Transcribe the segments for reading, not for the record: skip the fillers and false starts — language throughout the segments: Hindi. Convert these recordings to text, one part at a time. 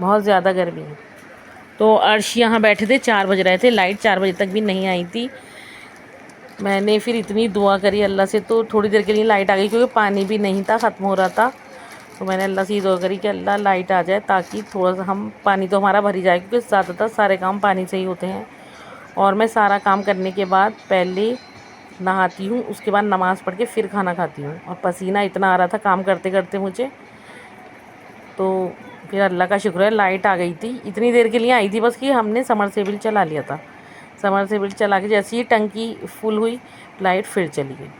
बहुत ज़्यादा गर्मी है। तो अर्श यहाँ बैठे थे, 4 बज रहे थे, लाइट 4 बजे तक भी नहीं आई थी। मैंने फिर इतनी दुआ करी अल्लाह से, तो थोड़ी देर के लिए लाइट आ गई क्योंकि पानी भी नहीं था, ख़त्म हो रहा था। तो मैंने अल्लाह से ये दुआ करी कि अल्लाह लाइट आ जाए ताकि थोड़ा सा हम पानी तो हमारा भर ही जाए, क्योंकि ज़्यादातर सारे काम पानी से ही होते हैं। और मैं सारा काम करने के बाद पहले नहाती हूँ, उसके बाद नमाज़ पढ़ के फिर खाना खाती हूँ। और पसीना इतना आ रहा था काम करते करते मुझे, तो फिर अल्लाह का शुक्र है लाइट आ गई थी। इतनी देर के लिए आई थी बस कि हमने समरसेबिल चला लिया था। समरसेबिल चला के जैसे ही टंकी फुल हुई लाइट फिर चली गई।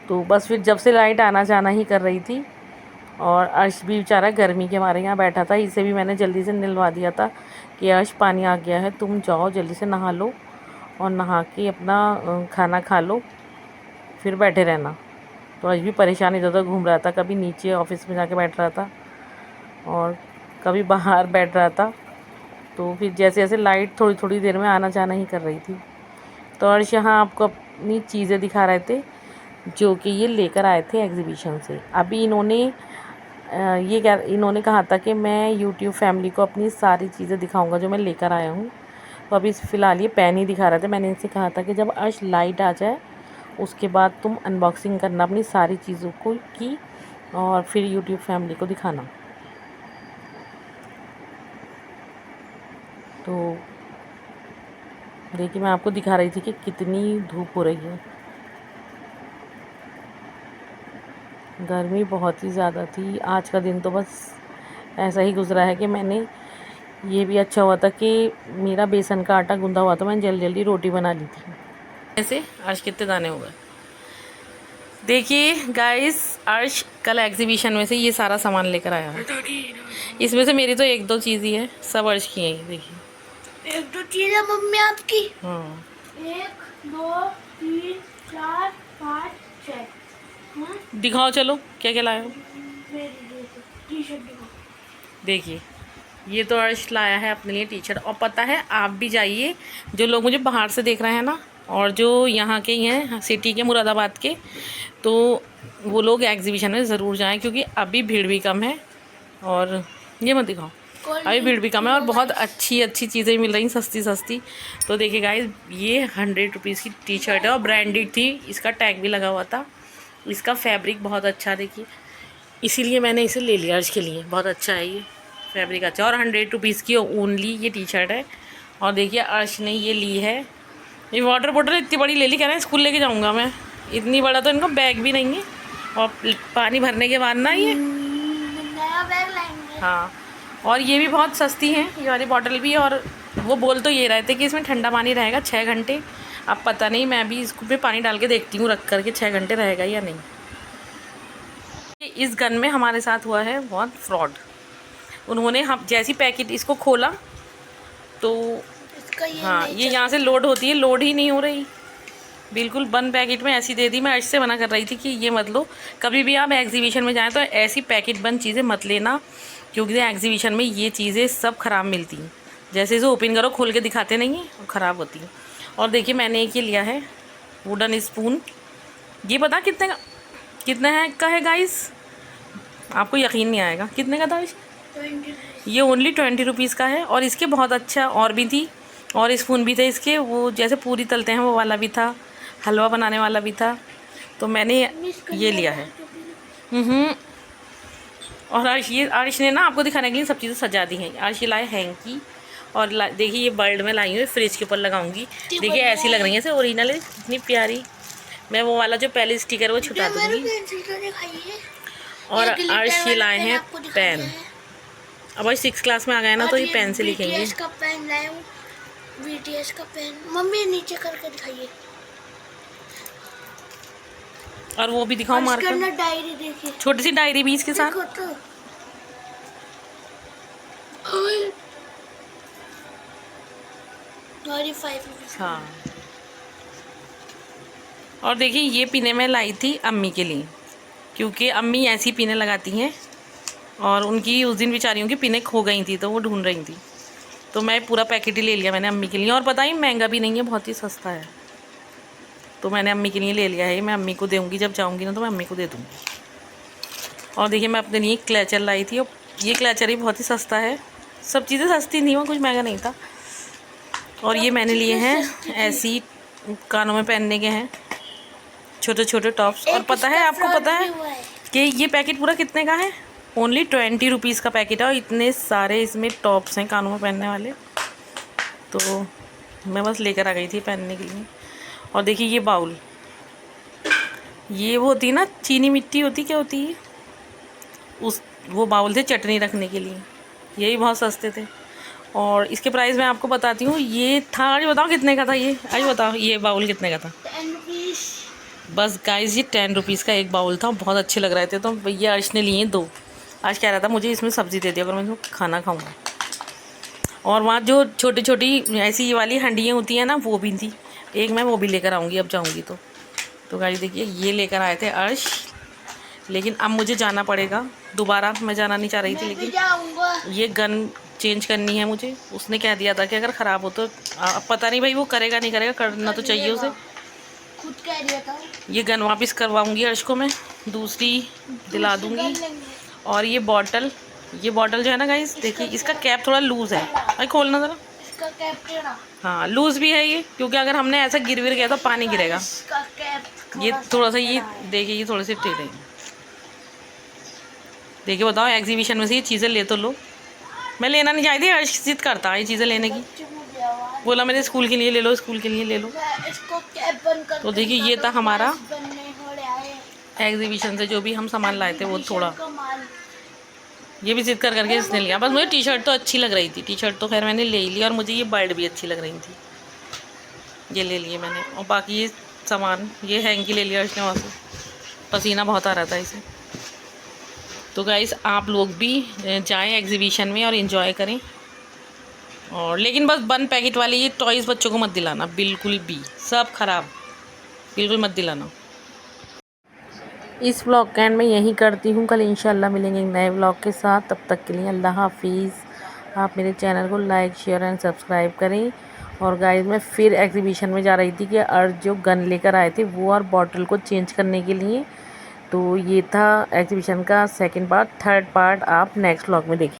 तो बस फिर जब से लाइट आना जाना ही कर रही थी। और अर्श भी बेचारा गर्मी के मारे यहाँ बैठा था, इसे भी मैंने जल्दी से नहलवा दिया था कि अर्श पानी आ गया है, तुम जाओ जल्दी से नहा लो और नहा के अपना खाना खा लो, फिर बैठे रहना। तो अर्श भी परेशान इधर उधर घूम रहा था, कभी नीचे ऑफिस में जाके बैठ रहा था और कभी बाहर बैठ रहा था। तो फिर जैसे जैसे लाइट थोड़ी थोड़ी देर में आना जाना ही कर रही थी। तो अर्श यहाँ आपको अपनी चीज़ें दिखा रहे थे जो कि ये लेकर आए थे एग्जीबिशन से। अभी इन्होंने कहा था कि मैं यूट्यूब फैमिली को अपनी सारी चीज़ें दिखाऊंगा जो मैं लेकर आया हूँ। तो अभी फ़िलहाल ये पेन ही दिखा रहे थे। मैंने इनसे कहा था कि जब अर्श लाइट आ जाए उसके बाद तुम अनबॉक्सिंग करना अपनी सारी चीज़ों को की और फिर यूट्यूब फैमिली को दिखाना। तो देखिए मैं आपको दिखा रही थी कि कितनी धूप हो रही है, गर्मी बहुत ही ज़्यादा थी। आज का दिन तो बस ऐसा ही गुजरा है कि मैंने ये भी अच्छा हुआ था कि मेरा बेसन का आटा गूंदा हुआ था, मैंने जल्दी जल्दी रोटी बना ली थी। ऐसे आज कितने दाने हो गए। देखिए गाइस, अर्श कल एग्जीबिशन में से ये सारा सामान लेकर आया है। इसमें से मेरी तो 1-2 चीज़ ही है, सब अर्श की है। देखिए 1-2 चीज़ है मम्मी आपकी। हाँ 1 2 3 4 5 6। दिखाओ चलो क्या क्या लाया हो। टी शर्ट दिखाओ। देखिए ये तो अर्श लाया है अपने लिए टी शर्ट। और पता है आप भी जाइए, जो लोग मुझे बाहर से देख रहे हैं ना और जो यहाँ के ही हैं सिटी के मुरादाबाद के, तो वो लोग एग्जीबिशन में ज़रूर जाएं क्योंकि अभी भीड़ भी कम है। और ये मत दिखाओ, अभी भीड़ भी कम है और बहुत अच्छी अच्छी चीज़ें मिल रही सस्ती सस्ती। तो देखिए गाइस, ये 100 रुपीज़ की टी शर्ट है और ब्रांडेड थी, इसका टैग भी लगा हुआ था। इसका फैब्रिक बहुत अच्छा देखिए, इसीलिए मैंने इसे ले लिया अर्श के लिए। बहुत अच्छा है ये फैब्रिक, अच्छा। और 100 रुपीज़ की ओनली ये टी शर्ट है। और देखिए अर्श ने ये ली है, ये वाटर बोतल इतनी बड़ी ले ली, कह रहे हैं स्कूल लेके जाऊंगा मैं। इतनी बड़ा तो इनका बैग भी नहीं है। और पानी भरने के बाद ना ये नया बैग लाएंगे। हाँ, और ये भी बहुत सस्ती है ये वाली बॉटल भी। और वो बोल तो ये रहे थे कि इसमें ठंडा पानी रहेगा 6 घंटे। अब पता नहीं, मैं भी इसको पे पानी डाल के देखती हूँ रख करके 6 घंटे रहेगा या नहीं। इस गन में हमारे साथ हुआ है बहुत फ्रॉड। उन्होंने हम जैसी पैकेट इसको खोला तो हाँ, ये यहाँ से लोड होती है, लोड ही नहीं हो रही, बिल्कुल बंद पैकेट में ऐसी दे दी। मैं ऐसे मना कर रही थी कि ये मत लो, कभी भी आप एग्जीबिशन में जाएं तो ऐसी पैकेट बंद चीज़ें मत लेना, क्योंकि एग्जीबिशन में ये चीज़ें सब ख़राब मिलती हैं। जैसे इसे ओपन करो, खोल के दिखाते नहीं हैं और ख़राब होती हैं। और देखिए मैंने एक ये लिया है वुडन स्पून, ये पता कितने का है गाइस, आपको यकीन नहीं आएगा। कितने का था ये? ओनली 20 रुपीज़ का है। और इसके बहुत अच्छा और भी थी, और स्पून भी थे इसके, वो जैसे पूरी तलते हैं वो वाला भी था, हलवा बनाने वाला भी था। तो मैंने ये लिया है। और अर्श ने ना आपको दिखाने के लिए सब चीज़ें सजा दी हैं। अर्श लाए हैंकी, और देखिए ये बर्ड में लाई हुई, फ्रिज के ऊपर लगाऊंगी। देखिए ऐसी लग रही है, ऐसे ओरिजिनल है, इतनी प्यारी। मैं वो वाला जो पहले स्टिकर वो छुटा दूँगी। और अर्श लाए हैं पेन। अब आज 6 क्लास में आ गए ना, तो ये पेन से लिखेंगे। BTS का पेन लाए हूँ, BTS का पेन। मम्मी नीचे करके दिखाइए। और वो भी दिखाओ मार्कर, डायरी देखिए, छोटी सी डायरी भी इसके साथ। तो हाँ, और देखिए ये पीने में लाई थी अम्मी के लिए, क्योंकि अम्मी ऐसी पीने लगाती हैं और उनकी उस दिन बेचारियों की पीने खो गई थी तो वो ढूंढ रही थी। तो मैं पूरा पैकेट ही ले लिया मैंने अम्मी के लिए। और पता ही महंगा भी नहीं है, बहुत ही सस्ता है। तो मैंने अम्मी के लिए ले लिया है, मैं अम्मी को दूँगी जब जाऊँगी ना, तो मैं अम्मी को दे दूँगी। और देखिए मैं अपने लिए क्लचर लाई थी, और ये क्लचर ही बहुत ही सस्ता है, सब चीज़ें सस्ती थी, वहाँ कुछ महंगा नहीं था। और ये मैंने लिए हैं ऐसी कानों में पहनने के हैं छोटे छोटे टॉप्स। और पता है, आपको पता है कि ये पैकेट पूरा कितने का है? ओनली 20 रुपीज़ का पैकेट है और इतने सारे इसमें टॉप्स हैं कानों में पहनने वाले। तो मैं बस लेकर आ गई थी पहनने के लिए। और देखिए ये बाउल, ये वो होती है ना चीनी मिट्टी होती, क्या होती है उस, वो बाउल थे चटनी रखने के लिए, ये भी बहुत सस्ते थे। और इसके प्राइस मैं आपको बताती हूँ। ये था, आज बताओ कितने का था ये, आज बताओ ये बाउल कितने का था? 10 रुपीज़। बस गाइस ये 10 रुपीज़ का एक बाउल था, बहुत अच्छे लग रहे थे। तो भैया अर्श ने लिए 2। आज कह रहा था मुझे इसमें सब्ज़ी दे दिया अगर मैं इसमें खाना खाऊंगा। और वहाँ जो छोटी छोटी ऐसी वाली हंडियाँ होती हैं ना, वो भी थी। एक मैं वो भी लेकर आऊँगी अब जाऊँगी तो गाइस देखिए ये लेकर आए थे अर्श। लेकिन अब मुझे जाना पड़ेगा दोबारा, मैं जाना नहीं चाह रही थी, लेकिन ये गन चेंज करनी है मुझे। उसने कह दिया था कि अगर ख़राब हो तो अब पता नहीं भाई वो करेगा नहीं करेगा, करना तो चाहिए उसे, खुद कह दिया था। ये गन वापस करवाऊंगी अर्श को, मैं दूसरी दिला दूंगी। और ये बॉटल जो है ना गाइस, देखिए इसका कैप थोड़ा लूज़ है, भाई खोलना ज़रा। इसका कैप टेढ़ा। हाँ लूज़ भी है ये, क्योंकि अगर हमने ऐसा गिर गया तो पानी गिरेगा। इसका कैप ये थोड़ा सा, ये देखिए ये थोड़े से टेढ़े हैं। देखिए बताओ, एग्जीबिशन में से ये चीज़ें ले तो लो। मैं लेना नहीं चाहती, अर्श जिद करता है ये चीज़ें लेने की, बोला मेरे स्कूल के लिए ले लो, स्कूल के लिए ले लो। इसको कैप बंद कर। तो देखिए ये था हमारा एग्जीबिशन से जो भी हम सामान लाए थे वो थोड़ा, ये भी जिद करके इसने लिया। बस मुझे टी शर्ट तो अच्छी लग रही थी, टी शर्ट तो खैर मैंने ले ही ली, और मुझे ये बर्ड भी अच्छी लग रही थी, ये ले लिए मैंने। और बाकी ये सामान, ये हैंकी ले लिया इसने, वहाँ से पसीना बहुत आ रहा था इसे। तो गाइस आप लोग भी जाएं एग्जीबिशन में और इन्जॉय करें। और लेकिन बस 1 पैकेट वाले ये टॉयज़ बच्चों को मत दिलाना, बिल्कुल भी, सब ख़राब, बिल्कुल मत दिलाना। इस व्लॉग का एंड मैं यहीं करती हूँ। कल इंशाल्लाह मिलेंगे एक नए व्लॉग के साथ, तब तक के लिए अल्लाह हाफिज़। आप मेरे चैनल को लाइक शेयर एंड सब्सक्राइब करें। और गाइस मैं फिर एग्जीबिशन में जा रही थी कि अर्श जो गन लेकर आए थे वो और बॉटल को चेंज करने के लिए। तो ये था एग्जीबिशन का 2nd पार्ट। 3rd पार्ट आप नेक्स्ट व्लॉग में देखिए।